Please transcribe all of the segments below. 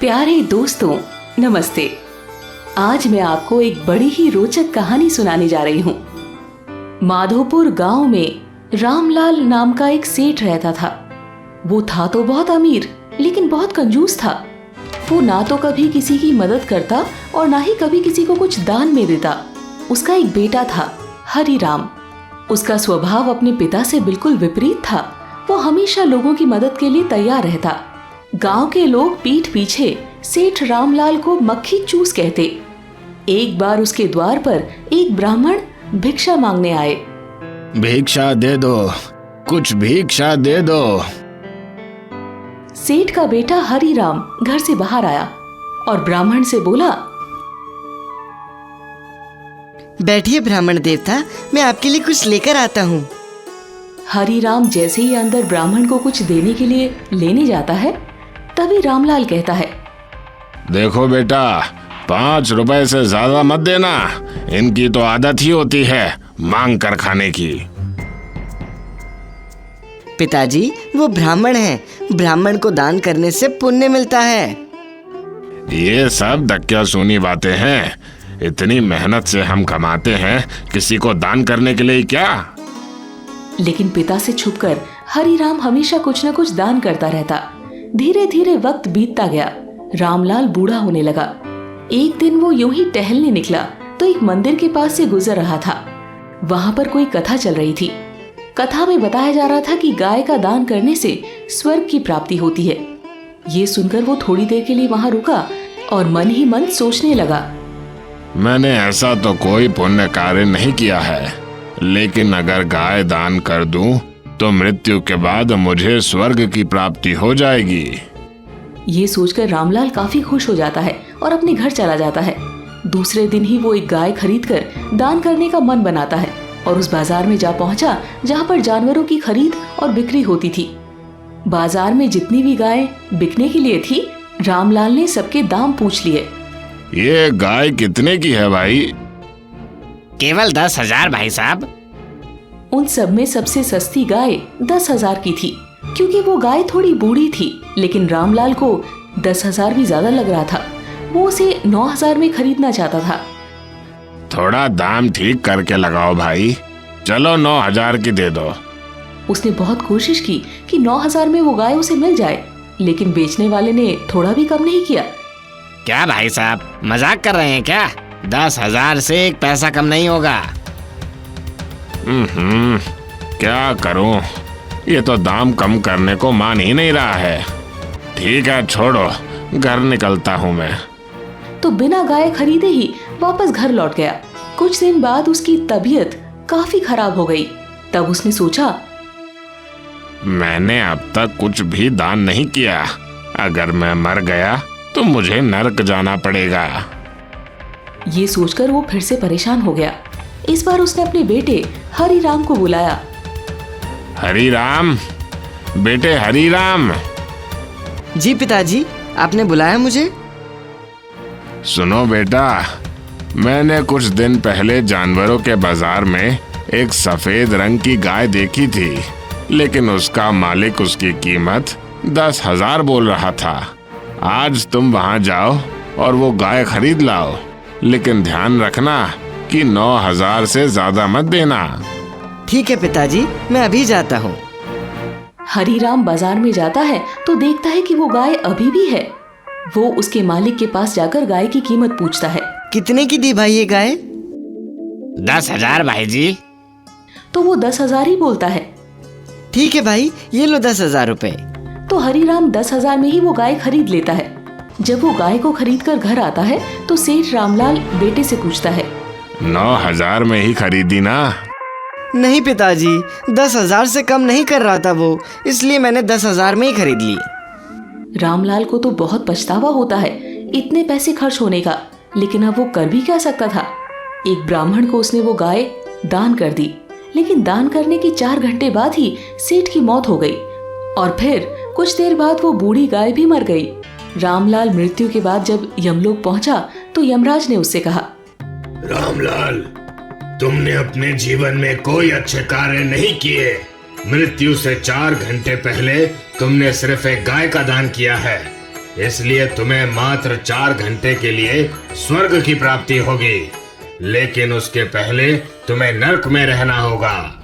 प्यारे दोस्तों, नमस्ते। आज मैं आपको एक बड़ी ही रोचक कहानी सुनाने जा रही हूँ। माधोपुर गांव में रामलाल नाम का एक सेठ रहता था। वो था तो बहुत अमीर, लेकिन बहुत कंजूस था। वो ना तो कभी किसी की मदद करता और ना ही कभी किसी को कुछ दान में देता। उसका एक बेटा था, हरिराम। उसका स्वभाव अपने पिता से बिल्कुल विपरीत था। वो हमेशा लोगों की मदद के लिए तैयार रहता। गांव के लोग पीठ पीछे सेठ रामलाल को मक्खी चूस कहते। एक बार उसके द्वार पर एक ब्राह्मण भिक्षा मांगने आए। भिक्षा दे दो, कुछ भिक्षा दे दो। सेठ का बेटा हरिराम घर से बाहर आया और ब्राह्मण से बोला, बैठिए ब्राह्मण देवता, मैं आपके लिए कुछ लेकर आता हूँ। हरिराम जैसे ही अंदर ब्राह्मण को कुछ देने के लिए लेने जाता है, तभी रामलाल कहता है, देखो बेटा, 5 रुपए से ज्यादा मत देना। इनकी तो आदत ही होती है मांग कर खाने की। पिताजी, वो ब्राह्मण हैं। ब्राह्मण को दान करने से पुण्य मिलता है। ये सब धक्या सुनी बातें हैं। इतनी मेहनत से हम कमाते हैं, किसी को दान करने के लिए क्या? लेकिन पिता से छुपकर हरिराम हमेशा कुछ न कुछ दान करता रहता। धीरे धीरे वक्त बीतता गया। रामलाल बूढ़ा होने लगा। एक दिन वो यूं ही टहलने निकला तो एक मंदिर के पास से गुजर रहा था। वहां पर कोई कथा चल रही थी। कथा में बताया जा रहा था कि गाय का दान करने से स्वर्ग की प्राप्ति होती है। ये सुनकर वो थोड़ी देर के लिए वहां रुका और मन ही मन सोचने लगा, मैंने ऐसा तो कोई पुण्य कार्य नहीं किया है, लेकिन अगर गाय दान कर दूं तो मृत्यु के बाद मुझे स्वर्ग की प्राप्ति हो जाएगी। ये सोचकर रामलाल काफी खुश हो जाता है और अपने घर चला जाता है। दूसरे दिन ही वो एक गाय खरीदकर दान करने का मन बनाता है और उस बाजार में जा पहुंचा जहां पर जानवरों की खरीद और बिक्री होती थी। बाजार में जितनी भी गाय बिकने के लिए थी, रामलाल ने सबके दाम पूछ लिए। ये गाय कितने की है भाई? केवल 10,000 भाई साहब। उन सब में सबसे सस्ती गाय 10,000 की थी, क्योंकि वो गाय थोड़ी बूढ़ी थी। लेकिन रामलाल को 10,000 भी ज्यादा लग रहा था। वो उसे 9,000 में खरीदना चाहता था। थोड़ा दाम ठीक करके लगाओ भाई, चलो 9,000 की दे दो। उसने बहुत कोशिश की कि 9,000 में वो गाय उसे मिल जाए, लेकिन बेचने वाले ने थोड़ा भी कम नहीं किया। क्या भाई साहब, मजाक कर रहे हैं क्या? 10,000 से एक पैसा कम नहीं होगा। क्या करूं, ये तो दाम कम करने को मान ही नहीं रहा है। ठीक है, छोड़ो, घर निकलता हूं मैं। तो बिना गाय खरीदे ही वापस घर लौट गया। कुछ दिन बाद उसकी तबीयत काफी खराब हो गई। तब उसने सोचा, मैंने अब तक कुछ भी दान नहीं किया। अगर मैं मर गया तो मुझे नरक जाना पड़ेगा। ये सोचकर वो फिर से परेशान हो गया। इस बार उसने अपने बेटे हरिराम को बुलाया। हरिराम, बेटे हरिराम। जी पिताजी, आपने बुलाया मुझे? सुनो बेटा, मैंने कुछ दिन पहले जानवरों के बाजार में एक सफेद रंग की गाय देखी थी, लेकिन उसका मालिक उसकी कीमत 10,000 बोल रहा था। आज तुम वहां जाओ और वो गाय खरीद लाओ, लेकिन ध्यान रखना कि 9,000 से ज्यादा मत देना। ठीक है पिताजी, मैं अभी जाता हूँ। हरिराम बाजार में जाता है तो देखता है कि वो गाय अभी भी है। वो उसके मालिक के पास जाकर गाय की कीमत पूछता है। कितने की दी भाई ये गाय? 10,000 भाई जी। तो वो 10,000 ही बोलता है। ठीक है भाई, ये लो 10,000 रुपए। तो हरिराम 10,000 में ही वो गाय खरीद लेता है। जब वो गाय को खरीद कर घर आता है तो सेठ रामलाल बेटे से पूछता है, 9,000 में ही खरीदी ना? नहीं पिताजी, 10,000 से कम नहीं कर रहा था वो, इसलिए मैंने 10,000 में ही खरीद ली। रामलाल को तो बहुत पछतावा होता है इतने पैसे खर्च होने का, लेकिन अब वो कर भी क्या सकता था। एक ब्राह्मण को उसने वो गाय दान कर दी, लेकिन दान करने के 4 घंटे बाद ही सेठ की मौत हो गई और फिर कुछ देर बाद वो बूढ़ी गाय भी मर गई। रामलाल मृत्यु के बाद जब यमलोक पहुंचा तो यमराज ने उससे कहा, रामलाल, तुमने अपने जीवन में कोई अच्छे कार्य नहीं किए। मृत्यु से 4 घंटे पहले तुमने सिर्फ एक गाय का दान किया है। इसलिए तुम्हें मात्र 4 घंटे के लिए स्वर्ग की प्राप्ति होगी, लेकिन उसके पहले तुम्हें नरक में रहना होगा।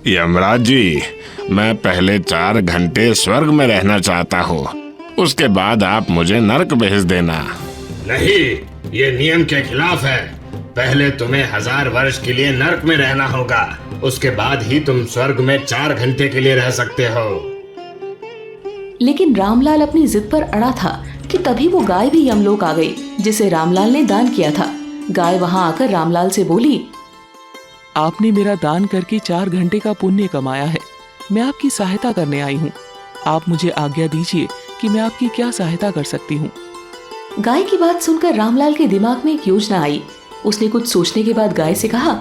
यमराज जी, मैं पहले 4 घंटे स्वर्ग में रहना चाहता हूँ, उसके बाद आप मुझे नरक भेज देना। नहीं, ये नियम के खिलाफ है। पहले तुम्हें 1000 वर्ष के लिए नरक में रहना होगा, उसके बाद ही तुम स्वर्ग में 4 घंटे के लिए रह सकते हो। लेकिन रामलाल अपनी जिद पर अड़ा था कि तभी वो गाय भी यमलोक आ गई, जिसे रामलाल ने दान किया था। गाय वहां आकर रामलाल से बोली, आपने मेरा दान करके 4 घंटे का पुण्य कमाया है। मैं आपकी सहायता करने आई हूँ। आप मुझे आज्ञा दीजिए कि मैं आपकी क्या सहायता कर सकती हूँ। गाय की बात सुनकर रामलाल के दिमाग में एक योजना आई। उसने कुछ सोचने के बाद गाय से कहा,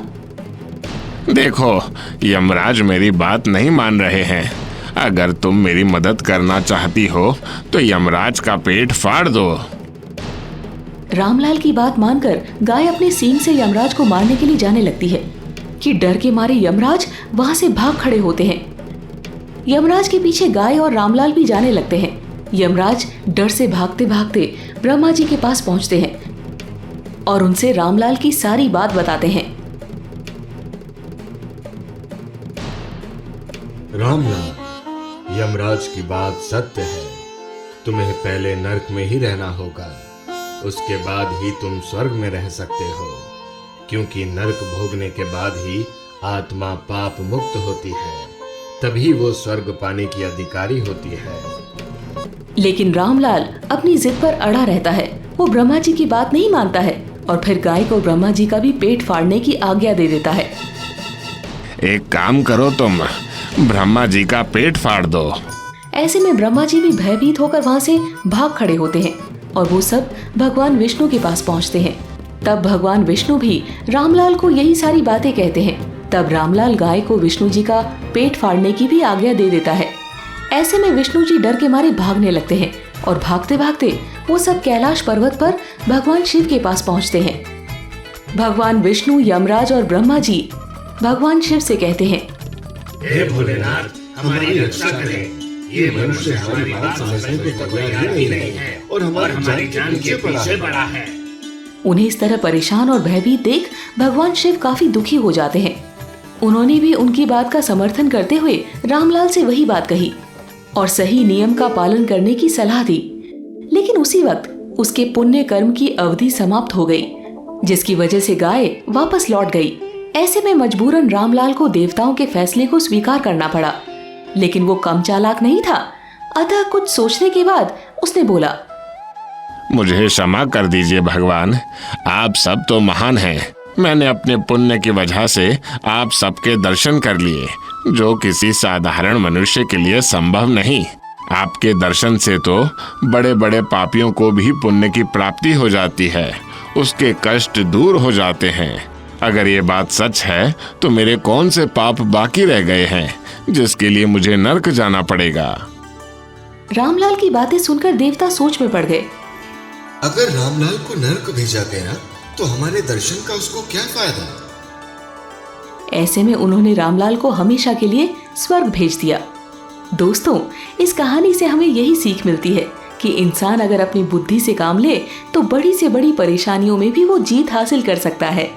देखो, यमराज मेरी बात नहीं मान रहे हैं। अगर तुम मेरी मदद करना चाहती हो तो यमराज का पेट फाड़ दो। रामलाल की बात मानकर गाय अपने सींग से यमराज को मारने के लिए जाने लगती है कि डर के मारे यमराज वहां से भाग खड़े होते हैं। यमराज के पीछे गाय और रामलाल भी जाने लगते हैं। यमराज डर से भागते भागते ब्रह्मा जी के पास पहुंचते हैं और उनसे रामलाल की सारी बात बताते हैं। रामलाल, यमराज की बात सत्य है। तुम्हें पहले नरक में ही रहना होगा, उसके बाद ही तुम स्वर्ग में रह सकते हो, क्योंकि नरक भोगने के बाद ही आत्मा पाप मुक्त होती है, तभी वो स्वर्ग पाने की अधिकारी होती है। लेकिन रामलाल अपनी जिद पर अड़ा रहता है। वो ब्रह्मा जी की बात नहीं मानता है और फिर गाय को ब्रह्मा जी का भी पेट फाड़ने की आज्ञा दे देता है। एक काम करो, तुम ब्रह्मा जी का पेट फाड़ दो। ऐसे में ब्रह्मा जी भी भयभीत होकर वहां से भाग खड़े होते हैं और वो सब भगवान विष्णु के पास पहुंचते हैं। तब भगवान विष्णु भी रामलाल को यही सारी बातें कहते हैं। तब रामलाल गाय को विष्णु जी का पेट फाड़ने की भी आज्ञा दे देता है। ऐसे में विष्णु जी डर के मारे भागने लगते हैं और भागते भागते वो सब कैलाश पर्वत पर भगवान शिव के पास पहुंचते हैं। भगवान विष्णु, यमराज और ब्रह्मा जी भगवान शिव से कहते हैं, हे भोलेनाथ, हमारी रक्षा करें। ये मनुष्य हमारी बात समझने को तैयार ही नहीं है और हमारी जान के पीछे पड़ा है। उन्हें इस तरह परेशान और भयभीत देख भगवान शिव काफी दुखी हो जाते हैं। उन्होंने भी उनकी बात का समर्थन करते हुए रामलाल से वही बात कही और सही नियम का पालन करने की सलाह दी। लेकिन उसी वक्त उसके पुण्य कर्म की अवधि समाप्त हो गई, जिसकी वजह से गाय वापस लौट गई। ऐसे में मजबूरन रामलाल को देवताओं के फैसले को स्वीकार करना पड़ा, लेकिन वो कम चालाक नहीं था। अतः कुछ सोचने के बाद उसने बोला, मुझे क्षमा कर दीजिए भगवान, आप सब तो महान हैं। मैंने अपने पुण्य की वजह से आप सबके दर्शन कर लिए, जो किसी साधारण मनुष्य के लिए संभव नहीं। आपके दर्शन से तो बड़े बड़े पापियों को भी पुण्य की प्राप्ति हो जाती है, उसके कष्ट दूर हो जाते हैं। अगर ये बात सच है तो मेरे कौन से पाप बाकी रह गए हैं जिसके लिए मुझे नरक जाना पड़ेगा। रामलाल की बातें सुनकर देवता सोच में पड़ गए। अगर रामलाल को नरक भेजा गया तो हमारे दर्शन का उसको क्या फायदा। ऐसे में उन्होंने रामलाल को हमेशा के लिए स्वर्ग भेज दिया। दोस्तों, इस कहानी से हमें यही सीख मिलती है कि इंसान अगर अपनी बुद्धि से काम ले तो बड़ी से बड़ी परेशानियों में भी वो जीत हासिल कर सकता है।